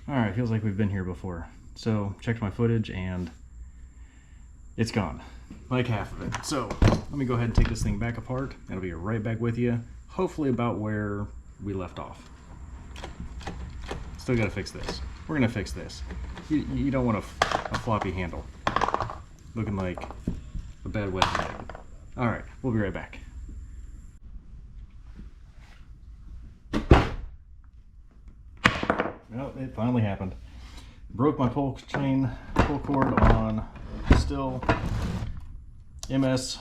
Alright, feels like we've been here before. So, checked my footage and it's gone. Like half of it. So, let me go ahead and take this thing back apart. I'll be right back with you. Hopefully about where we left off. Still gotta fix this. We're gonna fix this. You don't want a floppy handle. Looking like a bad wedding bag. Alright, we'll be right back. Well, it finally happened. Broke my pull cord on Stihl MS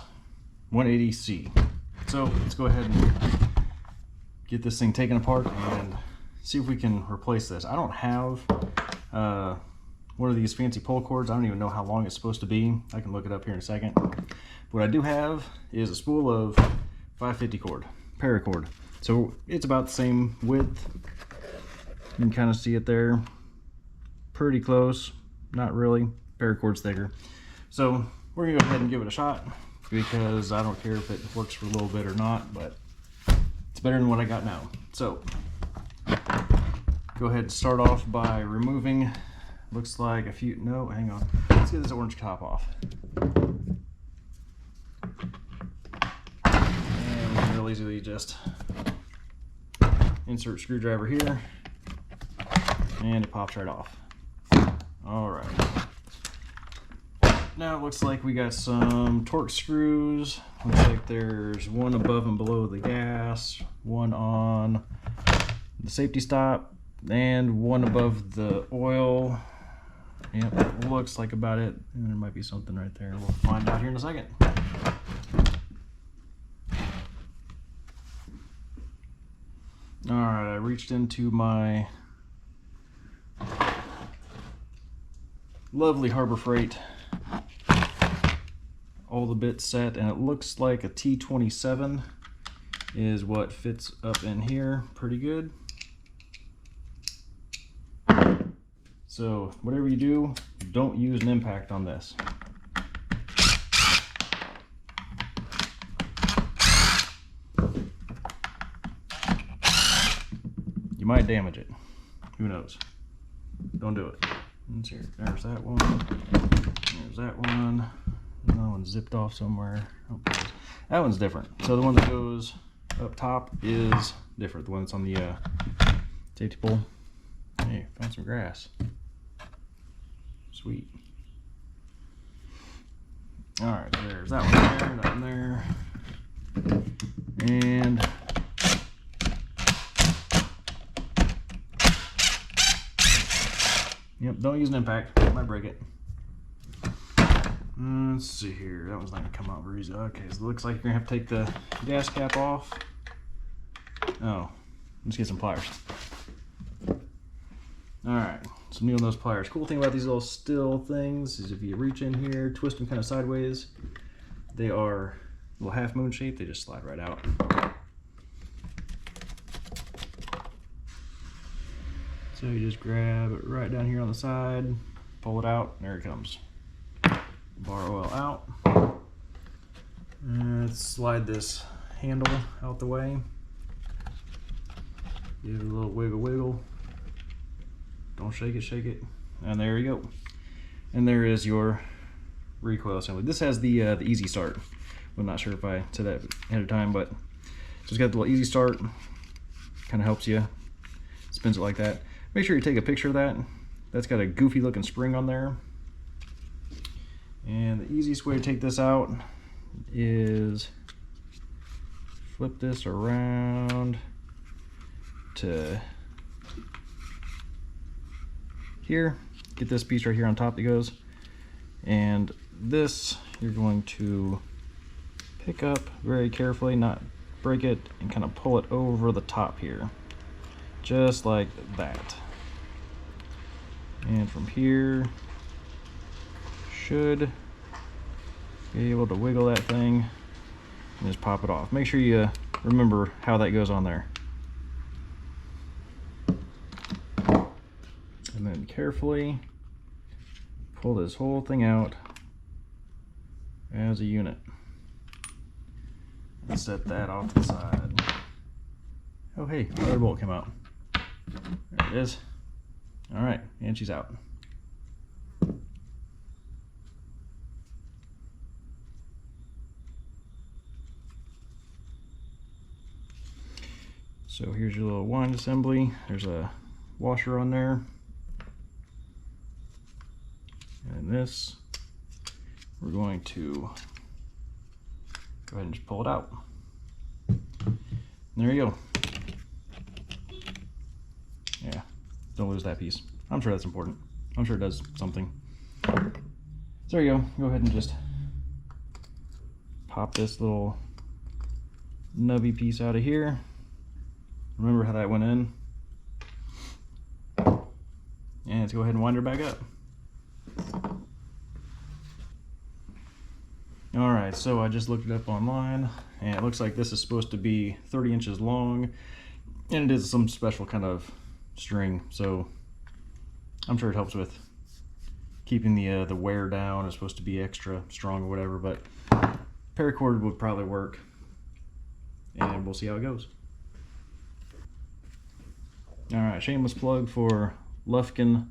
180C. So let's go ahead and get this thing taken apart and see if we can replace this. I don't have one of these fancy pull cords. I don't even know how long it's supposed to be. I can look it up here in a second. What I do have is a spool of 550 cord, paracord. So it's about the same width. You can kind of see it there. Pretty close, not really. Paracord's thicker. So we're gonna go ahead and give it a shot because I don't care if it works for a little bit or not, but it's better than what I got now. So go ahead and start off by removing, looks like a few, no, hang on. Let's get this orange top off. And we can real easily just insert screwdriver here and it pops right off. All right. Now it looks like we got some Torx screws. Looks like there's one above and below the gas, one on the safety stop, and one above the oil. Yep, that looks like about it. And there might be something right there. We'll find out here in a second. All right, I reached into my lovely Harbor Freight, all the bits set, and it looks like a T27 is what fits up in here pretty good. So whatever you do, don't use an impact on this. You might damage it. Who knows? Don't do it. Let's see. There's that one. There's that one. That one's zipped off somewhere. Oh, that one's different. So the one that goes up top is different. The one that's on the safety pole. Hey, found some grass. Sweet. All right, there's that one there, that one there, and yep, don't use an impact. It might break it. Let's see here. That one's not gonna come out very easy. Okay, so it looks like you're gonna have to take the gas cap off. Oh, let's get some pliers. All right, some needle nose pliers. Cool thing about these little Stihl things is if you reach in here, twist them kind of sideways, they are a little half moon shaped. They just slide right out. So you just grab it right down here on the side, pull it out, there it comes. Bar oil out. And let's slide this handle out the way. Give it a little wiggle wiggle. Don't shake it. And there you go. And there is your recoil assembly. This has the easy start. I'm not sure if I said that ahead of time, but it's got the little easy start. Kind of helps you. Spins it like that. Make sure you take a picture of that. That's got a goofy looking spring on there. And the easiest way to take this out is flip this around to here. Get this piece right here on top that goes. And this you're going to pick up very carefully, not break it, and kind of pull it over the top here. Just like that. And from here, should be able to wiggle that thing and just pop it off. Make sure you remember how that goes on there. And then carefully pull this whole thing out as a unit. And set that off to the side. Oh hey, another bolt came out. There it is. All right, and she's out. So here's your little wind assembly. There's a washer on there. And this, we're going to go ahead and just pull it out. And there you go. Yeah, don't lose that piece. I'm sure that's important. I'm sure it does something. So there you go. Go ahead and just pop this little nubby piece out of here. Remember how that went in. And let's go ahead and wind her back up. Alright, so I just looked it up online, and it looks like this is supposed to be 30 inches long, and it is some special kind of string, so I'm sure it helps with keeping the wear down. It's supposed to be extra strong or whatever, but paracord would probably work, and we'll see how it goes. Alright, shameless plug for Lufkin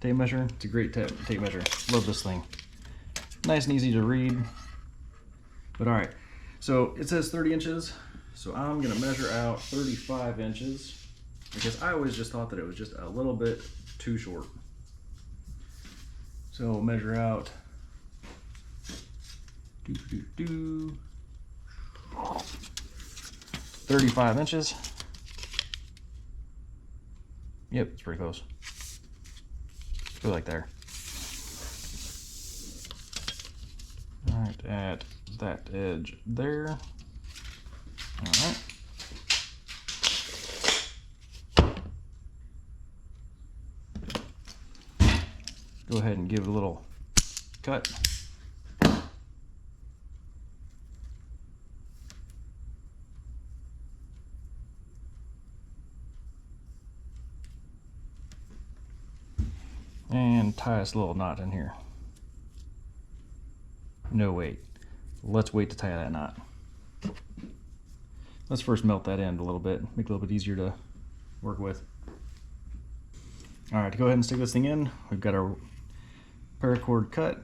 tape measure. It's a great tape measure. Love this thing. Nice and easy to read. But alright, so it says 30 inches, so I'm going to measure out 35 inches because I always just thought that it was just a little bit too short. So we'll measure out 35 inches. Yep, it's pretty close. Go like there. Right at that edge there. Alright. Go ahead and give it a little cut. And tie us a little knot in here. No, wait. Let's wait to tie that knot. Let's first melt that end a little bit, make it a little bit easier to work with. Alright, to go ahead and stick this thing in, we've got our paracord cut.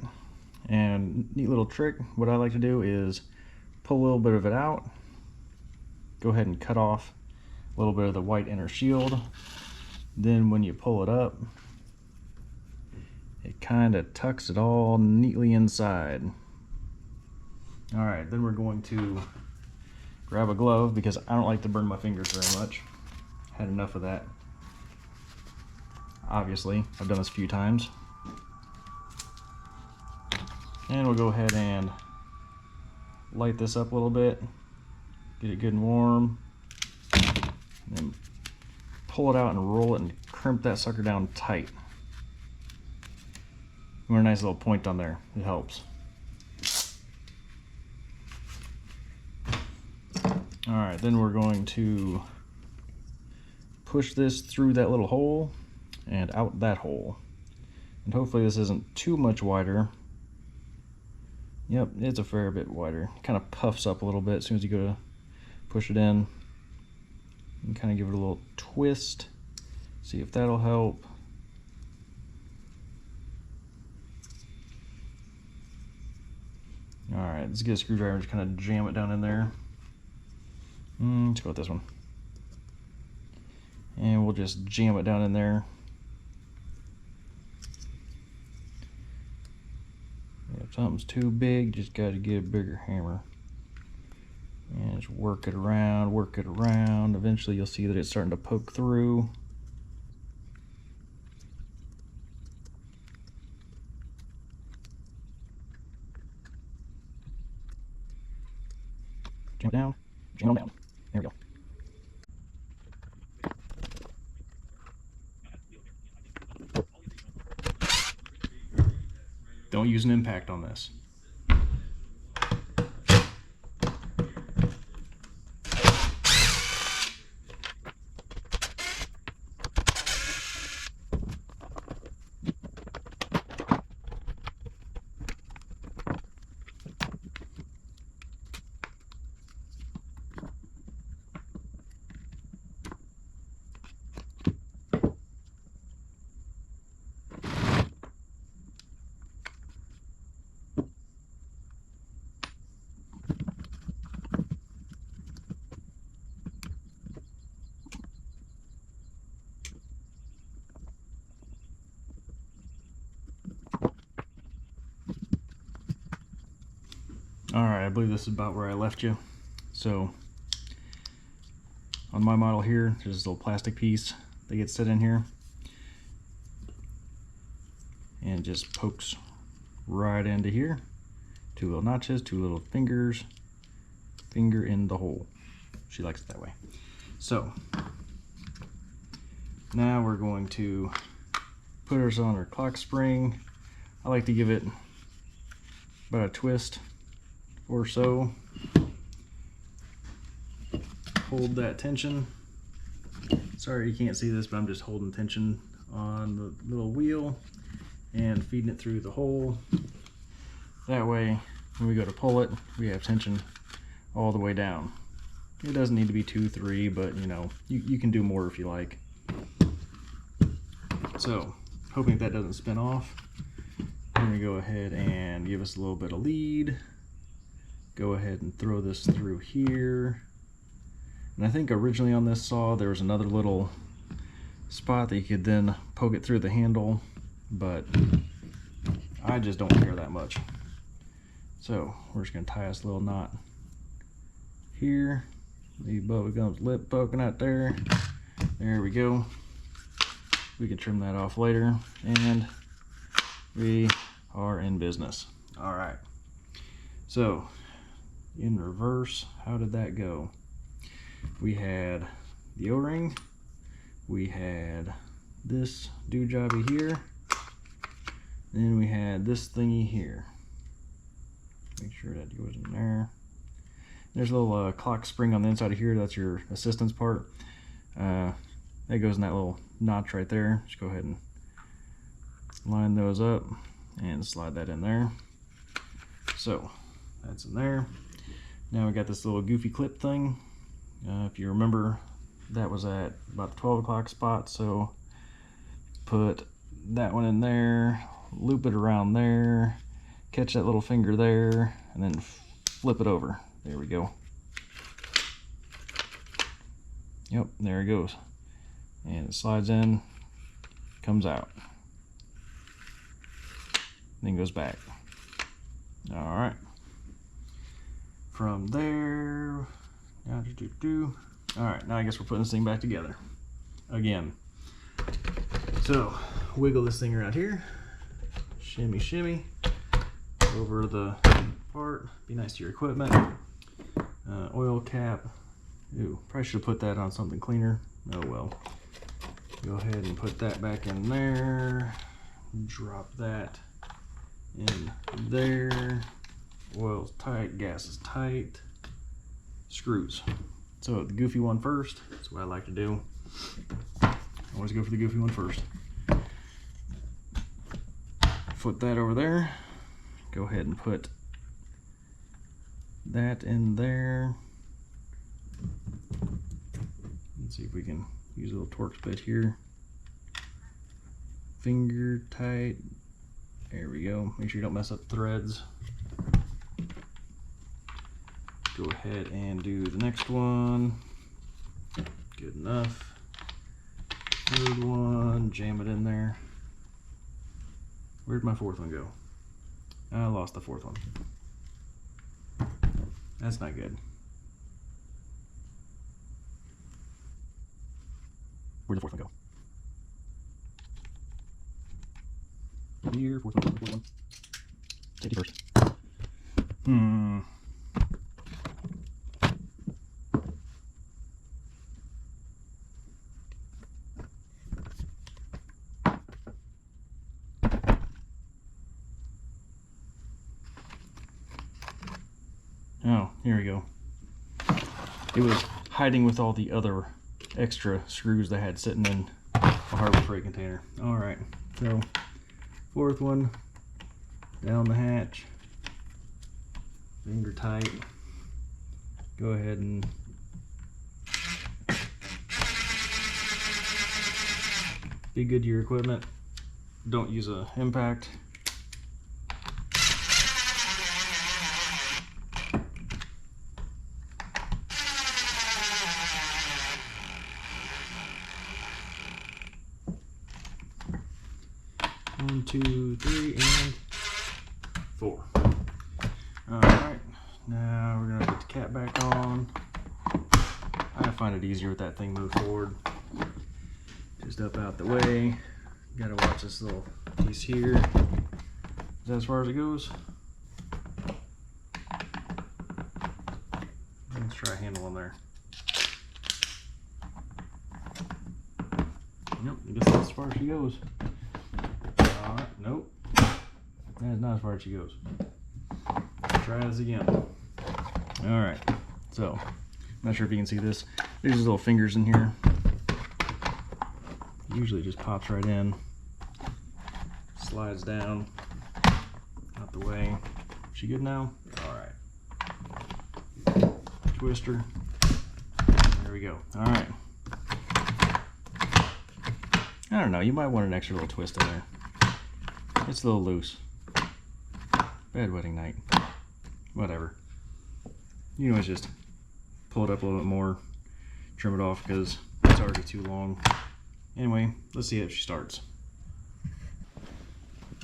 And neat little trick, what I like to do is pull a little bit of it out, go ahead and cut off a little bit of the white inner shield. Then when you pull it up, it kind of tucks it all neatly inside. Alright, then we're going to grab a glove because I don't like to burn my fingers very much. Had enough of that. Obviously, I've done this a few times. And we'll go ahead and light this up a little bit, get it good and warm, and then pull it out and roll it and crimp that sucker down tight. We want a nice little point on there, it helps. Alright, then we're going to push this through that little hole and out that hole. And hopefully this isn't too much wider. Yep, it's a fair bit wider. It kind of puffs up a little bit as soon as you go to push it in. And kind of give it a little twist. See if that'll help. Alright, let's get a screwdriver and just kind of jam it down in there. Let's go with this one. And we'll just jam it down in there. If something's too big, just got to get a bigger hammer. And just work it around, work it around. Eventually you'll see that it's starting to poke through. Jam it down, jam it down. There we go. Don't use an impact on this. Alright, I believe this is about where I left you. So on my model here, there's this little plastic piece that gets set in here and it just pokes right into here. 2 little notches, 2 little fingers, finger in the hole. She likes it that way. So now we're going to put ours on our clock spring. I like to give it about a twist or so. Hold that tension. Sorry you can't see this, but I'm just holding tension on the little wheel and feeding it through the hole. That way, when we go to pull it, we have tension all the way down. It doesn't need to be 2, 3, but you know, you can do more if you like. So, hoping that doesn't spin off, I'm going to go ahead and give us a little bit of lead. Go ahead and throw this through here. And I think originally on this saw there was another little spot that you could then poke it through the handle, but I just don't care that much. So we're just going to tie this little knot here. The bubblegum's lip poking out there. There we go. We can trim that off later, and we are in business. All right. So in reverse, how did that go? We had the O-ring, we had this doojobby here, then we had this thingy here. Make sure that goes in there. There's a little clock spring on the inside of here. That's your assistance part. That goes in that little notch right there. Just go ahead and line those up and slide that in there. So that's in there. Now we got this little goofy clip thing. If you remember, that was at about the 12 o'clock spot, so put that one in there, loop it around there, catch that little finger there, and then flip it over. There we go. Yep, there it goes. And it slides in, comes out, then goes back. All right. From there, all right, now I guess we're putting this thing back together again. So wiggle this thing around here, shimmy shimmy over the part. Be nice to your equipment. Oil cap. Ooh, probably should have put that on something cleaner. Oh well. Go ahead and put that back in there. Drop that in there. Oil's tight, gas is tight. Screws. So the goofy one first. That's what I like to do. I always go for the goofy one first. Flip that over there. Go ahead and put that in there. Let's see if we can use a little Torx bit here. Finger tight. There we go. Make sure you don't mess up threads. Go ahead and do the next one. Good enough. Third one, jam it in there. Where'd my fourth one go? I lost the fourth one. That's not good. Where'd the fourth one go? Here, fourth one. Safety first. Oh, here we go. It was hiding with all the other extra screws that I had sitting in a Harbor Freight container. All right, so fourth one, down the hatch, finger tight. Go ahead and be good to your equipment. Don't use an impact. One, two, three, and four. All right, Now we're gonna put the cap back on. I find it easier with that thing moved forward. Just up out the way. Gotta watch this little piece here. Is that as far as it goes? Let's try a handle on there. Nope, I guess that's as far as she goes. Alright, nope. That's not as far as she goes. Try this again. Alright, so, I'm not sure if you can see this. There's these little fingers in here. Usually it just pops right in. Slides down. Out the way. She good now? Alright. Twister. There we go. Alright. I don't know, you might want an extra little twist in there. It's a little loose. Bad wedding night. Whatever. You can always just pull it up a little bit more, trim it off because it's already too long. Anyway, let's see if she starts.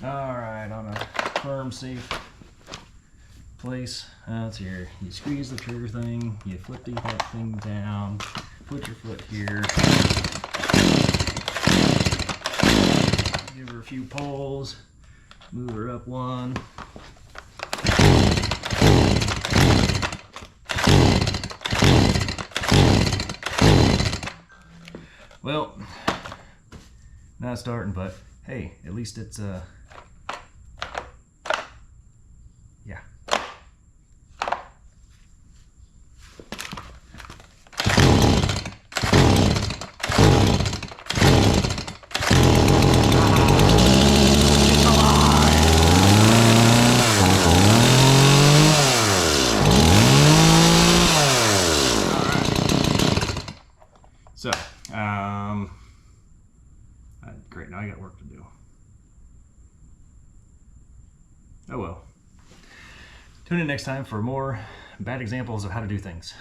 Alright, on a firm, safe place. That's here. You squeeze the trigger thing, you flip that thing down, put your foot here. Give her a few pulls, move her up one. Well, not starting, but hey, at least it's yeah. So, great, now I got work to do. Oh well. Tune in next time for more bad examples of how to do things.